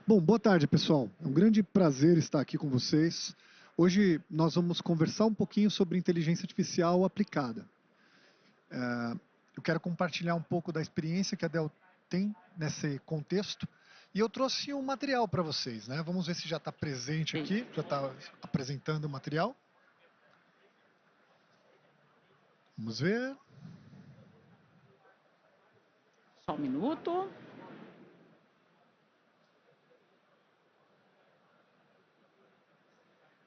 Bom, boa tarde, pessoal. É um grande prazer estar aqui com vocês. Hoje nós vamos conversar um pouquinho sobre inteligência artificial aplicada. Eu quero compartilhar um pouco da experiência que a Dell tem nesse contexto e eu trouxe um material para vocês, né? Vamos ver se já está presente Sim. aqui, já está apresentando o material. Vamos ver. Só um minuto.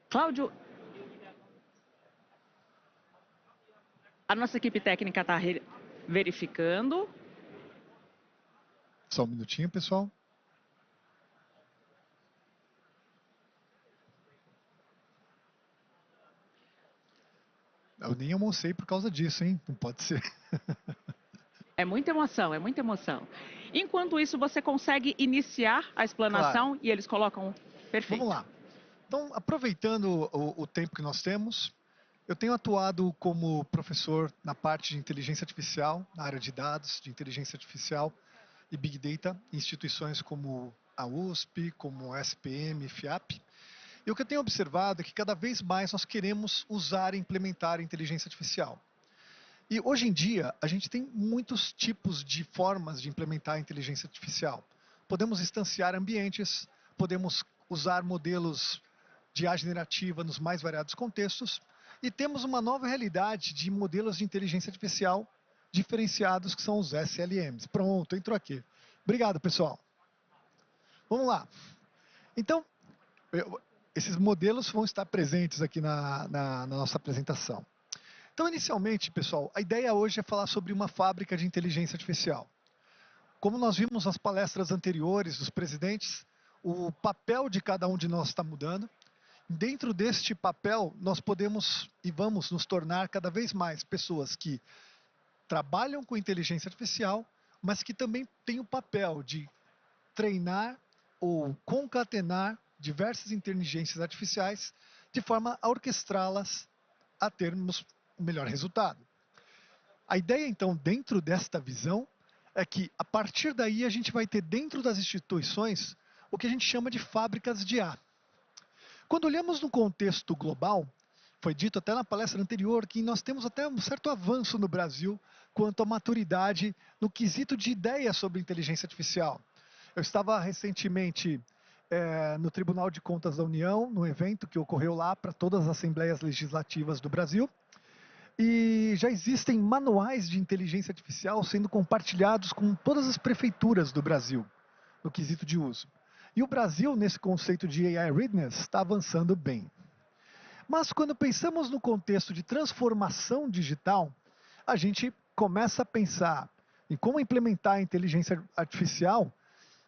Cláudio, a nossa equipe técnica está verificando. Só um minutinho, pessoal. Eu nem almocei por causa disso, hein? Não pode ser. É muita emoção, é muita emoção. Enquanto isso, você consegue iniciar a Claro. explanação e eles colocam. Vamos Perfeito. lá. Então, aproveitando o tempo que nós temos, eu tenho atuado como professor na parte de inteligência artificial, na área de dados, de inteligência artificial e Big Data, em instituições como a USP, como a SPM, FIAP. E o que eu tenho observado é que cada vez mais nós queremos usar e implementar a inteligência artificial. E hoje em dia, a gente tem muitos tipos de formas de implementar a inteligência artificial. Podemos instanciar ambientes, podemos usar modelos de IA generativa nos mais variados contextos, e temos uma nova realidade de modelos de inteligência artificial diferenciados, que são os SLMs. Pronto, entrou aqui. Obrigado, pessoal. Vamos lá. Então, esses modelos vão estar presentes aqui na nossa apresentação. Então, inicialmente, pessoal, a ideia hoje é falar sobre uma fábrica de inteligência artificial. Como nós vimos nas palestras anteriores dos presidentes, o papel de cada um de nós está mudando. Dentro deste papel, nós podemos e vamos nos tornar cada vez mais pessoas que trabalham com inteligência artificial, mas que também têm o papel de treinar ou concatenar diversas inteligências artificiais de forma a orquestrá-las a termos o melhor resultado. A ideia, então, dentro desta visão, é que a partir daí a gente vai ter dentro das instituições o que a gente chama de fábricas de IA. Quando olhamos no contexto global, foi dito até na palestra anterior que nós temos até um certo avanço no Brasil quanto à maturidade no quesito de ideias sobre inteligência artificial. Eu estava recentemente no Tribunal de Contas da União, num evento que ocorreu lá para todas as assembleias legislativas do Brasil, e já existem manuais de inteligência artificial sendo compartilhados com todas as prefeituras do Brasil, no quesito de uso. E o Brasil, nesse conceito de AI Readiness, está avançando bem. Mas quando pensamos no contexto de transformação digital, a gente começa a pensar em como implementar a inteligência artificial,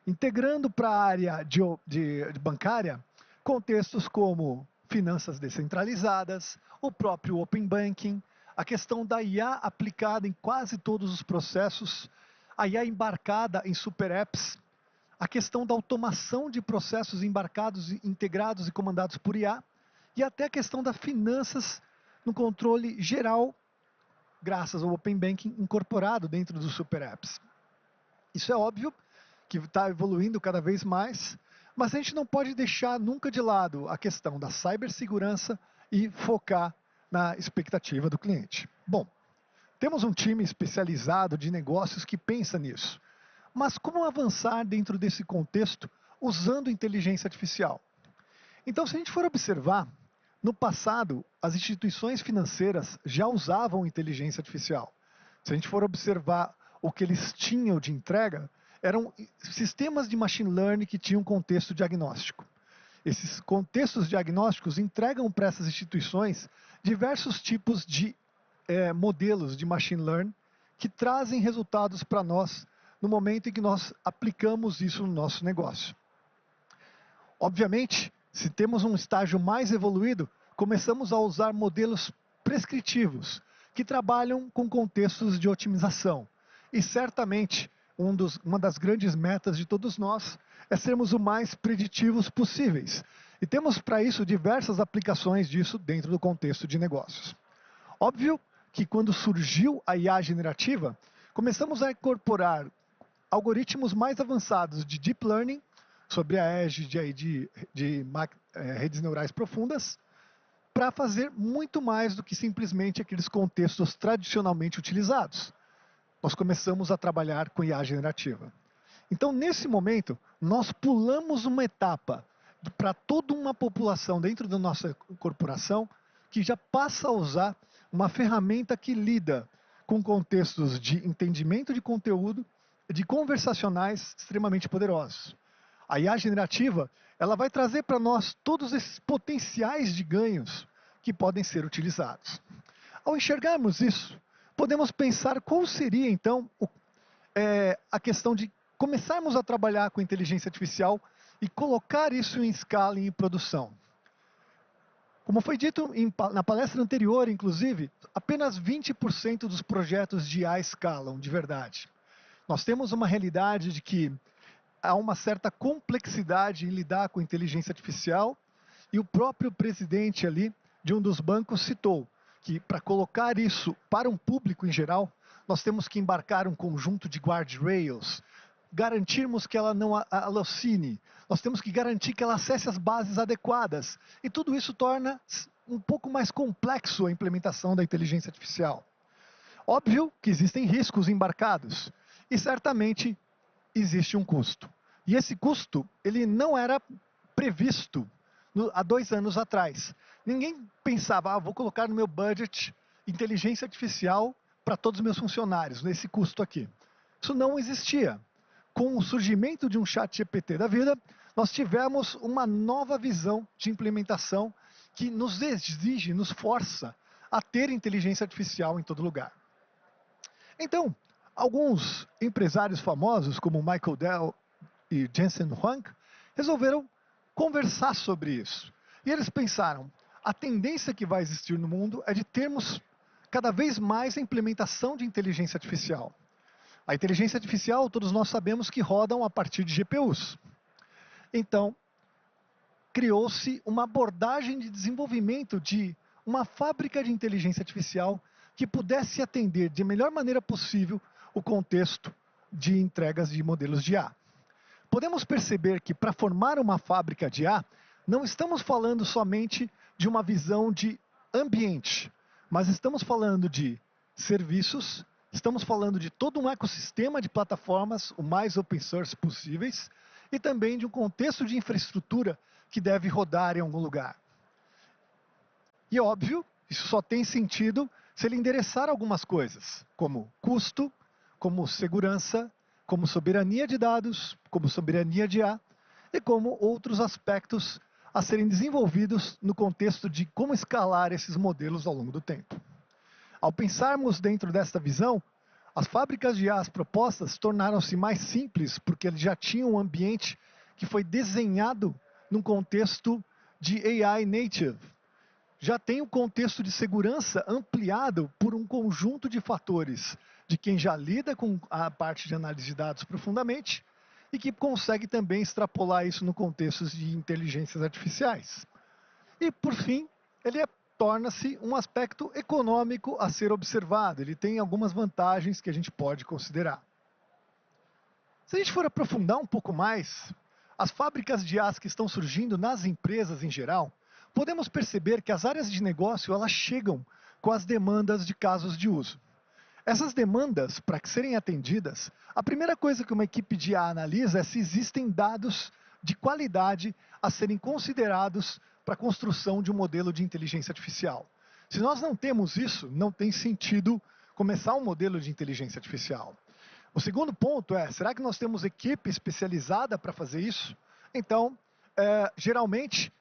integrando para a área de bancária contextos como finanças descentralizadas, o próprio Open Banking, a questão da IA aplicada em quase todos os processos, a IA embarcada em super apps, a questão da automação de processos embarcados, integrados e comandados por IA, e até a questão das finanças no controle geral, graças ao Open Banking incorporado dentro dos super apps. Isso é óbvio que está evoluindo cada vez mais, mas a gente não pode deixar nunca de lado a questão da cibersegurança e focar na expectativa do cliente. Bom, temos um time especializado de negócios que pensa nisso. Mas como avançar dentro desse contexto usando inteligência artificial? Então, se a gente for observar, no passado, as instituições financeiras já usavam inteligência artificial. Se a gente for observar o que eles tinham de entrega, eram sistemas de machine learning que tinham contexto diagnóstico. Esses contextos diagnósticos entregam para essas instituições diversos tipos de modelos de machine learning que trazem resultados para nós no momento em que nós aplicamos isso no nosso negócio. Obviamente, se temos um estágio mais evoluído, começamos a usar modelos prescritivos, que trabalham com contextos de otimização. E certamente, uma das grandes metas de todos nós é sermos o mais preditivos possíveis. E temos para isso diversas aplicações disso dentro do contexto de negócios. Óbvio que quando surgiu a IA generativa, começamos a incorporar algoritmos mais avançados de deep learning sobre a égide aí de redes neurais profundas, para fazer muito mais do que simplesmente aqueles contextos tradicionalmente utilizados. Nós começamos a trabalhar com IA generativa. Então, nesse momento, nós pulamos uma etapa para toda uma população dentro da nossa corporação que já passa a usar uma ferramenta que lida com contextos de entendimento de conteúdo, de conversacionais extremamente poderosos. A IA generativa, ela vai trazer para nós todos esses potenciais de ganhos que podem ser utilizados. Ao enxergarmos isso, podemos pensar qual seria, então, a questão de começarmos a trabalhar com inteligência artificial e colocar isso em escala e em produção. Como foi dito na palestra anterior, inclusive, apenas 20% dos projetos de IA escalam de verdade. Nós temos uma realidade de que há uma certa complexidade em lidar com inteligência artificial e o próprio presidente ali de um dos bancos citou que para colocar isso para um público em geral, nós temos que embarcar um conjunto de guardrails, garantirmos que ela não alucine, nós temos que garantir que ela acesse as bases adequadas. E tudo isso torna um pouco mais complexo a implementação da inteligência artificial. Óbvio que existem riscos embarcados e certamente existe um custo. E esse custo, ele não era previsto há 2 anos atrás. Ninguém pensava, vou colocar no meu budget inteligência artificial para todos os meus funcionários, nesse custo aqui. Isso não existia. Com o surgimento de um chat GPT da vida, nós tivemos uma nova visão de implementação que nos exige, nos força a ter inteligência artificial em todo lugar. Então, alguns empresários famosos, como Michael Dell e Jensen Huang, resolveram conversar sobre isso. E eles pensaram, a tendência que vai existir no mundo é de termos cada vez mais a implementação de inteligência artificial. A inteligência artificial, todos nós sabemos que rodam a partir de GPUs. Então, criou-se uma abordagem de desenvolvimento de uma fábrica de inteligência artificial que pudesse atender de melhor maneira possível o contexto de entregas de modelos de IA. Podemos perceber que para formar uma fábrica de IA, não estamos falando somente de uma visão de ambiente, mas estamos falando de serviços, estamos falando de todo um ecossistema de plataformas, o mais open source possíveis, e também de um contexto de infraestrutura que deve rodar em algum lugar. E óbvio, isso só tem sentido se ele endereçar algumas coisas, como custo, como segurança, como soberania de dados, como soberania de IA, e como outros aspectos a serem desenvolvidos no contexto de como escalar esses modelos ao longo do tempo. Ao pensarmos dentro desta visão, as fábricas de IAs propostas tornaram-se mais simples porque eles já tinham um ambiente que foi desenhado num contexto de AI native. Já tem o contexto de segurança ampliado por um conjunto de fatores de quem já lida com a parte de análise de dados profundamente e que consegue também extrapolar isso no contexto de inteligências artificiais. E, por fim, ele torna-se um aspecto econômico a ser observado. Ele tem algumas vantagens que a gente pode considerar. Se a gente for aprofundar um pouco mais, as fábricas de IAs que estão surgindo nas empresas em geral, podemos perceber que as áreas de negócio elas chegam com as demandas de casos de uso. Essas demandas, para serem atendidas, a primeira coisa que uma equipe de IA analisa é se existem dados de qualidade a serem considerados para a construção de um modelo de inteligência artificial. Se nós não temos isso, não tem sentido começar um modelo de inteligência artificial. O segundo ponto é, será que nós temos equipe especializada para fazer isso? Então, geralmente,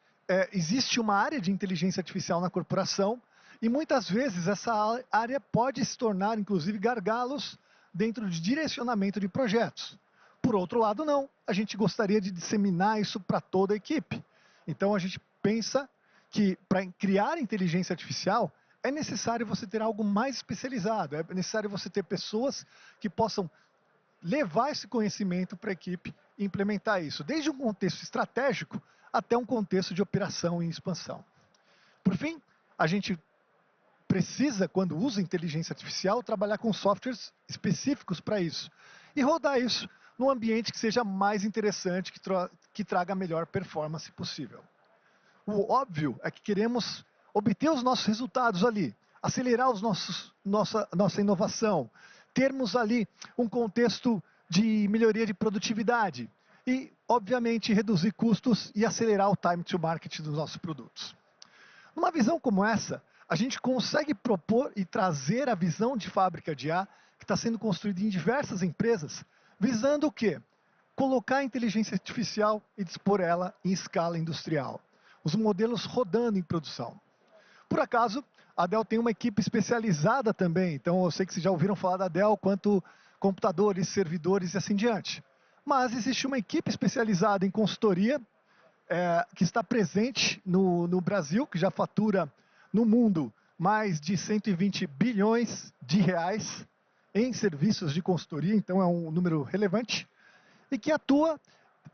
existe uma área de inteligência artificial na corporação e muitas vezes essa área pode se tornar, inclusive, gargalos dentro de direcionamento de projetos. Por outro lado, não. A gente gostaria de disseminar isso para toda a equipe. Então, a gente pensa que para criar inteligência artificial é necessário você ter algo mais especializado, é necessário você ter pessoas que possam levar esse conhecimento para a equipe e implementar isso, desde um contexto estratégico até um contexto de operação e expansão. Por fim, a gente precisa, quando usa inteligência artificial, trabalhar com softwares específicos para isso e rodar isso num ambiente que seja mais interessante, que que traga a melhor performance possível. O óbvio é que queremos obter os nossos resultados ali, acelerar nossa inovação, termos ali um contexto de melhoria de produtividade e, obviamente, reduzir custos e acelerar o time to market dos nossos produtos. Numa visão como essa, a gente consegue propor e trazer a visão de fábrica de IA que está sendo construída em diversas empresas, visando o quê? Colocar a inteligência artificial e dispor ela em escala industrial. Os modelos rodando em produção. Por acaso, a Dell tem uma equipe especializada também, então eu sei que vocês já ouviram falar da Dell quanto computadores, servidores e assim diante. Mas existe uma equipe especializada em consultoria que está presente no Brasil, que já fatura no mundo mais de 120 bilhões de reais em serviços de consultoria, então é um número relevante, e que atua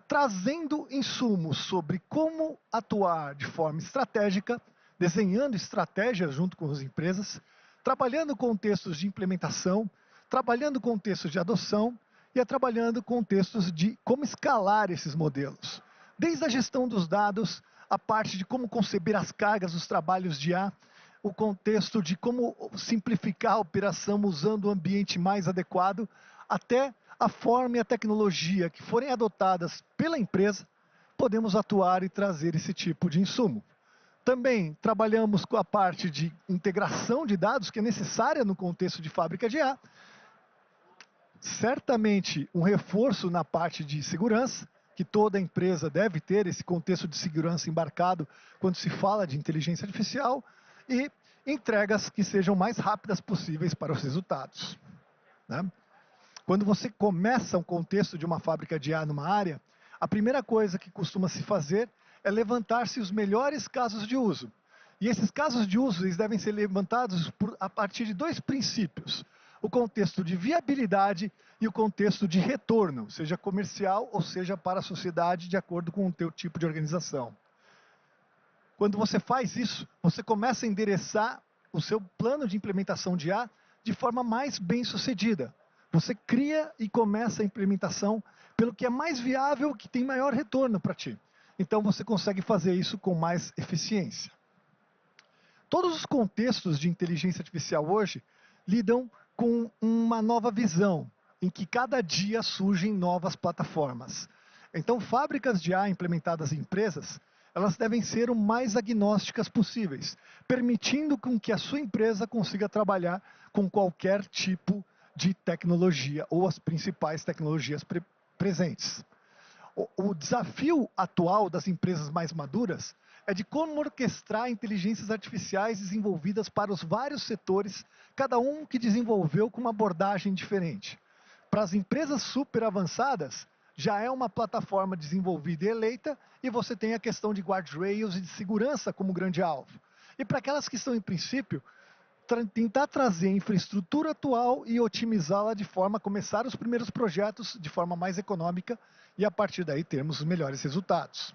trazendo insumos sobre como atuar de forma estratégica, desenhando estratégias junto com as empresas, trabalhando contextos de implementação, trabalhando contextos de adoção e trabalhando contextos de como escalar esses modelos. Desde a gestão dos dados, a parte de como conceber as cargas dos trabalhos de IA, o contexto de como simplificar a operação usando o ambiente mais adequado, até a forma e a tecnologia que forem adotadas pela empresa, podemos atuar e trazer esse tipo de insumo. Também trabalhamos com a parte de integração de dados, que é necessária no contexto de fábrica de IA. Certamente um reforço na parte de segurança, que toda empresa deve ter esse contexto de segurança embarcado quando se fala de inteligência artificial, e entregas que sejam mais rápidas possíveis para os resultados. Né? Quando você começa um contexto de uma fábrica de IA numa área, a primeira coisa que costuma se fazer é levantar-se os melhores casos de uso. E esses casos de uso eles devem ser levantados a partir de dois princípios. O contexto de viabilidade e o contexto de retorno, seja comercial ou seja para a sociedade, de acordo com o teu tipo de organização. Quando você faz isso, você começa a endereçar o seu plano de implementação de IA de forma mais bem sucedida. Você cria e começa a implementação pelo que é mais viável, que tem maior retorno para ti. Então você consegue fazer isso com mais eficiência. Todos os contextos de inteligência artificial hoje lidam com uma nova visão, em que cada dia surgem novas plataformas. Então fábricas de IA implementadas em empresas, elas devem ser o mais agnósticas possíveis, permitindo com que a sua empresa consiga trabalhar com qualquer tipo de tecnologia ou as principais tecnologias presentes. O desafio atual das empresas mais maduras é de como orquestrar inteligências artificiais desenvolvidas para os vários setores, cada um que desenvolveu com uma abordagem diferente. Para as empresas super avançadas, já é uma plataforma desenvolvida e eleita, e você tem a questão de guardrails e de segurança como grande alvo. E para aquelas que estão em princípio, tentar trazer a infraestrutura atual e otimizá-la de forma a começar os primeiros projetos de forma mais econômica e a partir daí termos os melhores resultados.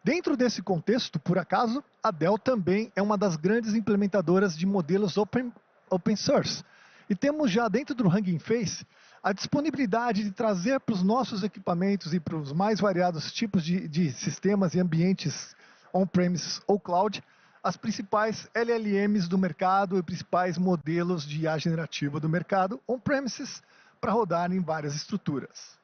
Dentro desse contexto, por acaso, a Dell também é uma das grandes implementadoras de modelos open source. E temos já dentro do Hugging Face a disponibilidade de trazer para os nossos equipamentos e para os mais variados tipos de sistemas e ambientes on-premise ou cloud, as principais LLMs do mercado e principais modelos de IA generativa do mercado on-premises para rodar em várias estruturas.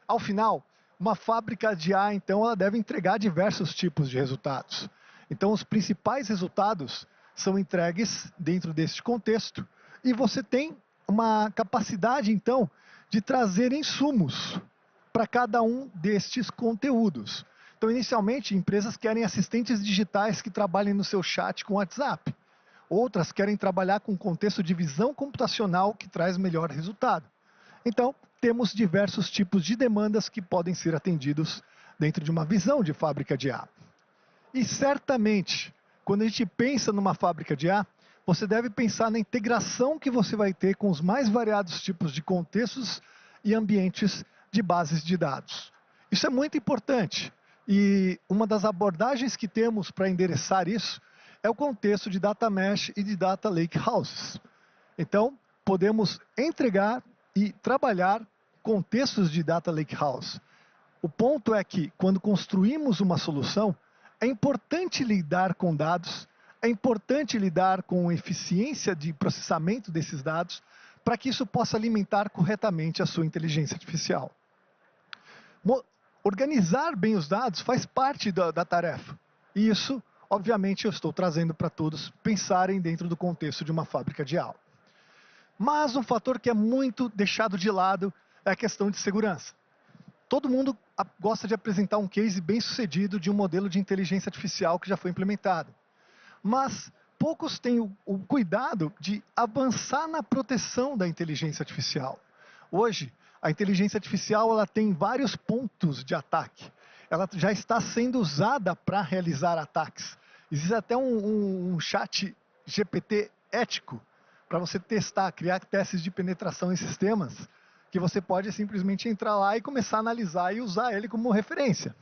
Ao final, uma fábrica de IA, então, ela deve entregar diversos tipos de resultados. Então, os principais resultados são entregues dentro deste contexto e você tem uma capacidade, então, de trazer insumos para cada um destes conteúdos. Então, inicialmente, empresas querem assistentes digitais que trabalhem no seu chat com WhatsApp. Outras querem trabalhar com contexto de visão computacional que traz melhor resultado. Então, temos diversos tipos de demandas que podem ser atendidos dentro de uma visão de fábrica de IA. E certamente, quando a gente pensa numa fábrica de IA, você deve pensar na integração que você vai ter com os mais variados tipos de contextos e ambientes de bases de dados. Isso é muito importante. E uma das abordagens que temos para endereçar isso é o contexto de Data Mesh e de Data Lake Houses. Então, podemos entregar e trabalhar contextos de Data Lake House O ponto é que, quando construímos uma solução, é importante lidar com dados, é importante lidar com eficiência de processamento desses dados, para que isso possa alimentar corretamente a sua inteligência artificial. Organizar bem os dados faz parte da tarefa. E isso, obviamente, eu estou trazendo para todos pensarem dentro do contexto de uma fábrica de IA. Mas um fator que é muito deixado de lado é a questão de segurança. Todo mundo gosta de apresentar um case bem sucedido de um modelo de inteligência artificial que já foi implementado. Mas poucos têm o cuidado de avançar na proteção da inteligência artificial. Hoje, a inteligência artificial ela tem vários pontos de ataque. Ela já está sendo usada para realizar ataques. Existe até um chat GPT ético para você testar, criar testes de penetração em sistemas, que você pode simplesmente entrar lá e começar a analisar e usar ele como referência.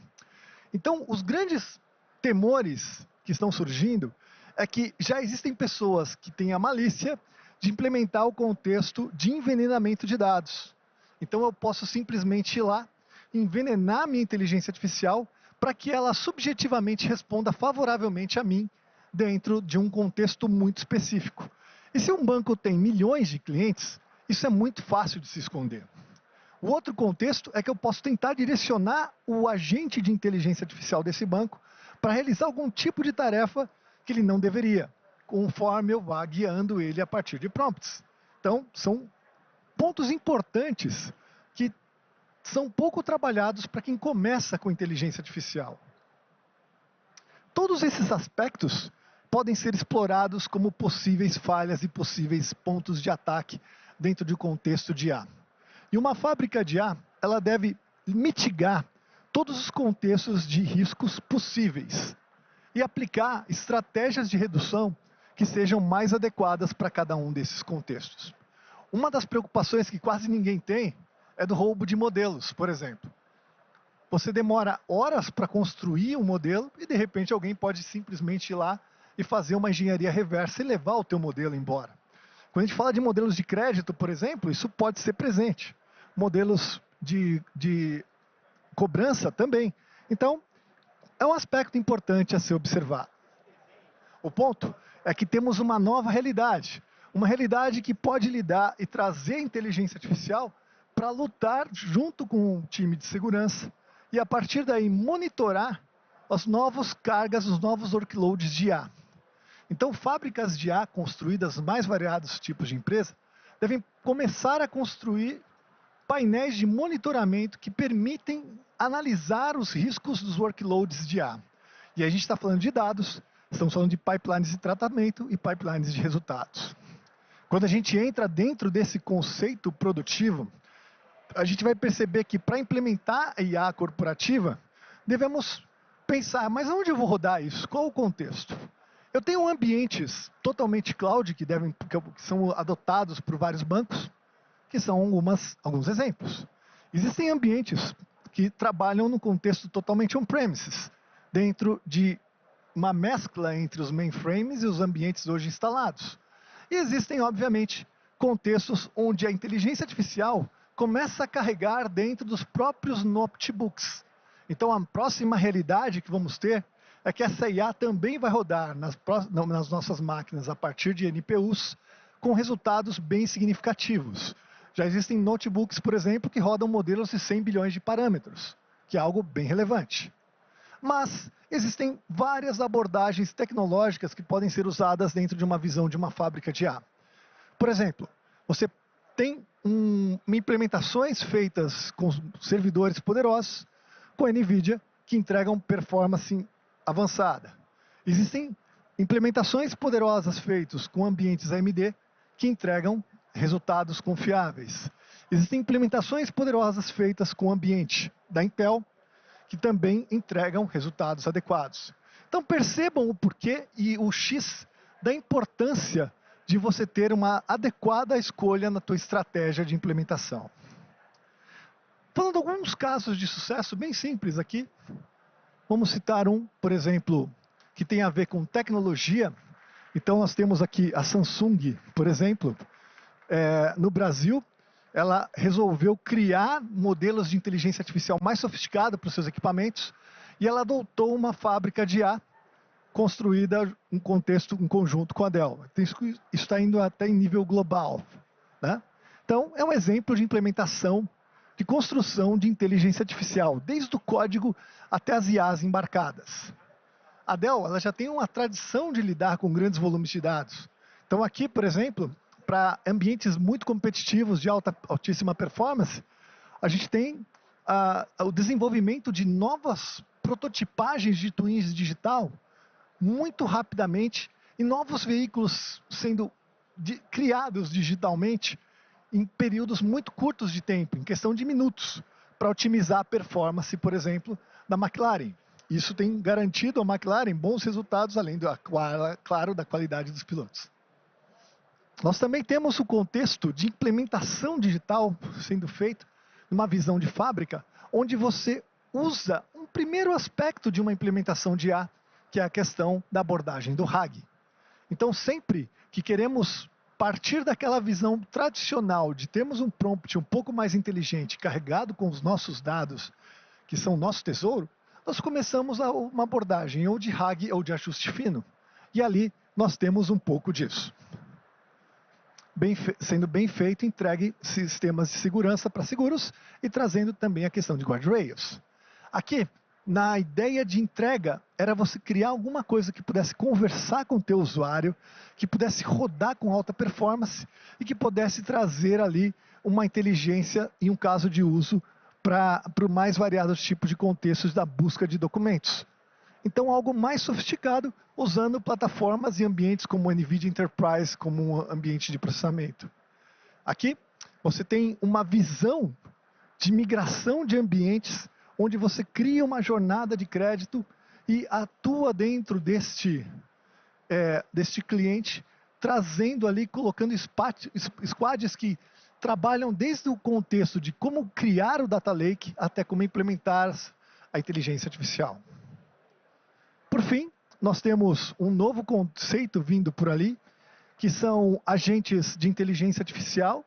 Então, os grandes temores que estão surgindo é que já existem pessoas que têm a malícia de implementar o contexto de envenenamento de dados. Então, eu posso simplesmente ir lá, envenenar minha inteligência artificial para que ela subjetivamente responda favoravelmente a mim dentro de um contexto muito específico. E se um banco tem milhões de clientes, isso é muito fácil de se esconder. O outro contexto é que eu posso tentar direcionar o agente de inteligência artificial desse banco para realizar algum tipo de tarefa que ele não deveria, conforme eu vá guiando ele a partir de prompts. Então, são pontos importantes que são pouco trabalhados para quem começa com inteligência artificial. Todos esses aspectos podem ser explorados como possíveis falhas e possíveis pontos de ataque dentro de um contexto de IA. E uma fábrica de IA, ela deve mitigar todos os contextos de riscos possíveis e aplicar estratégias de redução que sejam mais adequadas para cada um desses contextos. Uma das preocupações que quase ninguém tem é do roubo de modelos, por exemplo. Você demora horas para construir um modelo e, de repente, alguém pode simplesmente ir lá e fazer uma engenharia reversa e levar o teu modelo embora. Quando a gente fala de modelos de crédito, por exemplo, isso pode ser presente. Modelos de cobrança também. Então, é um aspecto importante a ser observado. O ponto é que temos uma nova realidade. Uma realidade que pode lidar e trazer a inteligência artificial para lutar junto com o time de segurança e, a partir daí, monitorar as novas cargas, os novos workloads de IA. Então, fábricas de IA construídas mais variados tipos de empresa devem começar a construir painéis de monitoramento que permitem analisar os riscos dos workloads de IA. E aí a gente está falando de dados, estamos falando de pipelines de tratamento e pipelines de resultados. Quando a gente entra dentro desse conceito produtivo, a gente vai perceber que para implementar a IA corporativa, devemos pensar, mas onde eu vou rodar isso? Qual o contexto? Eu tenho ambientes totalmente cloud que são adotados por vários bancos, que são alguns exemplos. Existem ambientes que trabalham no contexto totalmente on-premises, dentro de uma mescla entre os mainframes e os ambientes hoje instalados. E existem, obviamente, contextos onde a inteligência artificial começa a carregar dentro dos próprios notebooks. Então, a próxima realidade que vamos ter é que essa IA também vai rodar nas nossas máquinas a partir de NPUs, com resultados bem significativos. Já existem notebooks, por exemplo, que rodam modelos de 100 bilhões de parâmetros, que é algo bem relevante. Mas existem várias abordagens tecnológicas que podem ser usadas dentro de uma visão de uma fábrica de IA. Por exemplo, você tem implementações feitas com servidores poderosos, com NVIDIA, que entregam performance avançada. Existem implementações poderosas feitas com ambientes AMD, que entregam resultados confiáveis. Existem implementações poderosas feitas com ambiente da Intel, que também entregam resultados adequados. Então percebam o porquê e o X da importância de você ter uma adequada escolha na tua estratégia de implementação. Falando de alguns casos de sucesso bem simples aqui, vamos citar um, por exemplo, que tem a ver com tecnologia. Então nós temos aqui a Samsung, por exemplo, no Brasil, ela resolveu criar modelos de inteligência artificial mais sofisticados para os seus equipamentos e ela adotou uma fábrica de IA construída em contexto, em conjunto com a Dell. Isso está indo até em nível global, né? Então, é um exemplo de implementação, de construção de inteligência artificial, desde o código até as IAs embarcadas. A Dell ela já tem uma tradição de lidar com grandes volumes de dados. Então, aqui, por exemplo, para ambientes muito competitivos de altíssima performance, a gente tem o desenvolvimento de novas prototipagens de twins digital muito rapidamente e novos veículos sendo criados digitalmente em períodos muito curtos de tempo, em questão de minutos, para otimizar a performance, por exemplo, da McLaren. Isso tem garantido à McLaren bons resultados, além, claro, da qualidade dos pilotos. Nós também temos o contexto de implementação digital sendo feito numa visão de fábrica, onde você usa um primeiro aspecto de uma implementação de IA, que é a questão da abordagem do RAG. Então, sempre que queremos partir daquela visão tradicional de termos um prompt um pouco mais inteligente, carregado com os nossos dados, que são o nosso tesouro, nós começamos uma abordagem ou de RAG ou de ajuste fino. E ali nós temos um pouco disso. Sendo bem feito, entregue sistemas de segurança para seguros e trazendo também a questão de guardrails. Aqui, na ideia de entrega, era você criar alguma coisa que pudesse conversar com o teu usuário, que pudesse rodar com alta performance e que pudesse trazer ali uma inteligência em um caso de uso para mais variados tipos de contextos da busca de documentos. Então, algo mais sofisticado, usando plataformas e ambientes como o NVIDIA Enterprise, como um ambiente de processamento. Aqui, você tem uma visão de migração de ambientes, onde você cria uma jornada de crédito e atua dentro deste cliente, trazendo ali, colocando squads que trabalham desde o contexto de como criar o data lake até como implementar a inteligência artificial. Por fim, nós temos um novo conceito vindo por ali, que são agentes de inteligência artificial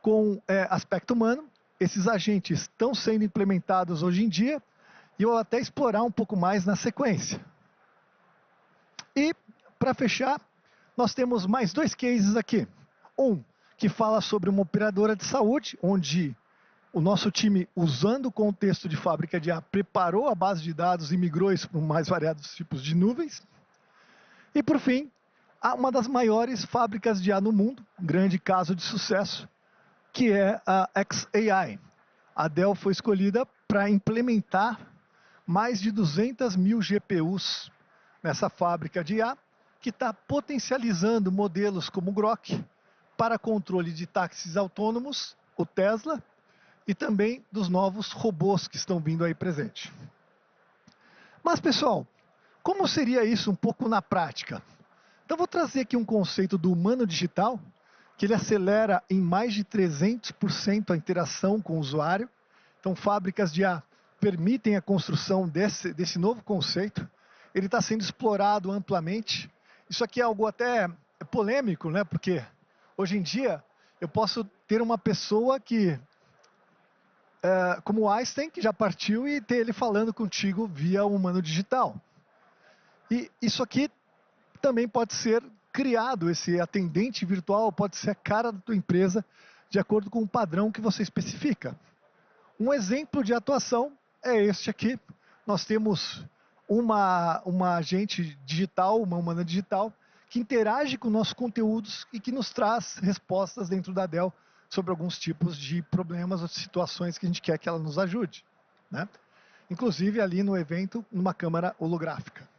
com aspecto humano. Esses agentes estão sendo implementados hoje em dia e eu vou até explorar um pouco mais na sequência. E, para fechar, nós temos mais dois cases aqui. Um, que fala sobre uma operadora de saúde, onde o nosso time, usando o contexto de fábrica de IA, preparou a base de dados e migrou isso para mais variados tipos de nuvens. E, por fim, uma das maiores fábricas de IA no mundo, um grande caso de sucesso, que é a xAI. A Dell foi escolhida para implementar mais de 200 mil GPUs nessa fábrica de IA, que está potencializando modelos como o Grok para controle de táxis autônomos, o Tesla, e também dos novos robôs que estão vindo aí presente. Mas, pessoal, como seria isso um pouco na prática? Então, vou trazer aqui um conceito do humano digital, que ele acelera em mais de 300% a interação com o usuário. Então, fábricas de IA permitem a construção desse novo conceito. Ele está sendo explorado amplamente. Isso aqui é algo até polêmico, né? Porque hoje em dia eu posso ter uma pessoa que, como Einstein, que já partiu, e ter ele falando contigo via humano digital. E isso aqui também pode ser criado, esse atendente virtual pode ser a cara da tua empresa, de acordo com o padrão que você especifica. Um exemplo de atuação é este aqui. Nós temos uma agente digital, uma humana digital, que interage com nossos conteúdos e que nos traz respostas dentro da Dell sobre alguns tipos de problemas ou situações que a gente quer que ela nos ajude, né? Inclusive ali no evento, numa câmera holográfica.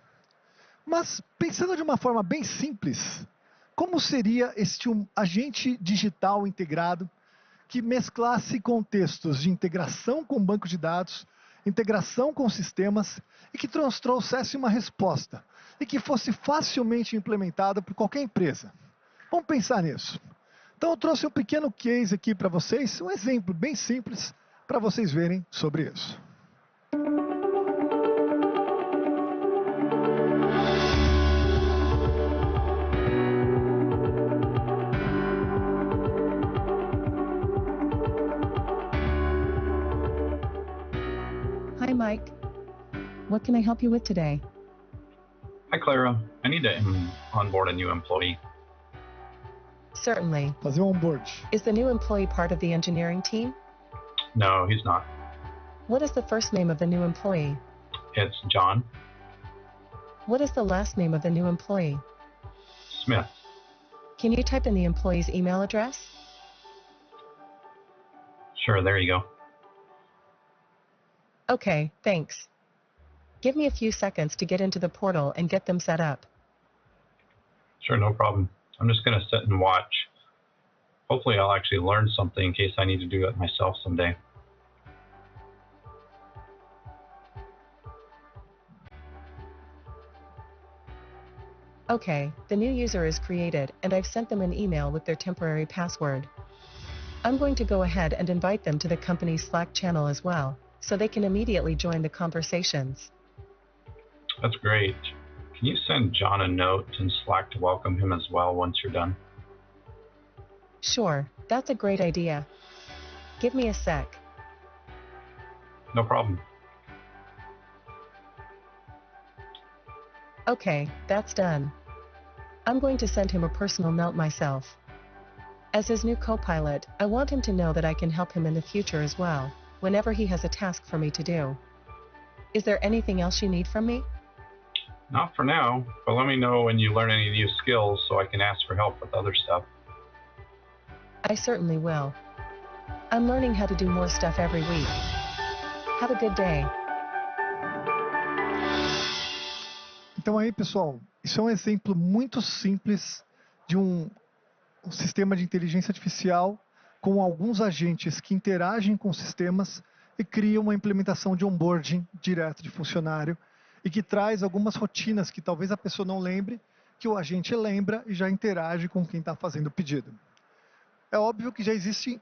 Mas, pensando de uma forma bem simples, como seria este agente digital integrado que mesclasse contextos de integração com banco de dados, integração com sistemas e que trouxesse uma resposta e que fosse facilmente implementada por qualquer empresa? Vamos pensar nisso. Então, eu trouxe um pequeno case aqui para vocês, um exemplo bem simples para vocês verem sobre isso. Mike. What can I help you with today? Hi, Clara. I need to onboard a new employee. Certainly. Fazer onboard. Is the new employee part of the engineering team? No, he's not. What is the first name of the new employee? It's John What is the last name of the new employee? Smith. Can you type in the employee's email address? Sure, there you go. Okay, thanks. Give me a few seconds to get into the portal and get them set up. Sure, no problem. I'm just going to sit and watch. Hopefully I'll actually learn something in case I need to do it myself someday. Okay, the new user is created and I've sent them an email with their temporary password. I'm going to go ahead and invite them to the company's Slack channel as well, so they can immediately join the conversations. That's great. Can you send John a note in Slack to welcome him as well once you're done? Sure, that's a great idea. Give me a sec. No problem. Okay, that's done. I'm going to send him a personal note myself. As his new co-pilot, I want him to know that I can help him in the future as well, whenever he has a task for me to do. Is there anything else you need from me? Not for now, but let me know when you learn any new skills so I can ask for help with other stuff. I certainly will. I'm learning how to do more stuff every week. Have a good day. Então aí, pessoal, isso é um exemplo muito simples de um sistema de inteligência artificial com alguns agentes que interagem com sistemas e criam uma implementação de onboarding direto de funcionário e que traz algumas rotinas que talvez a pessoa não lembre, que o agente lembra e já interage com quem está fazendo o pedido. É óbvio que já existem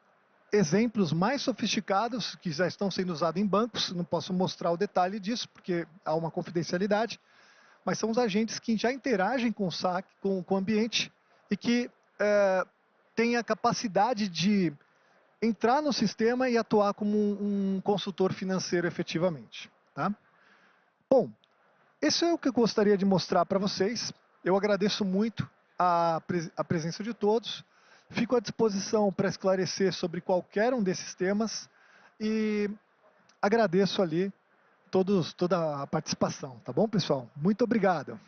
exemplos mais sofisticados que já estão sendo usados em bancos, não posso mostrar o detalhe disso porque há uma confidencialidade, mas são os agentes que já interagem com o SAC, com o ambiente, e que têm a capacidade de entrar no sistema e atuar como um consultor financeiro efetivamente. Tá? Bom, esse é o que eu gostaria de mostrar para vocês. Eu agradeço muito a presença de todos. Fico à disposição para esclarecer sobre qualquer um desses temas e agradeço ali toda a participação, tá bom, pessoal? Muito obrigado.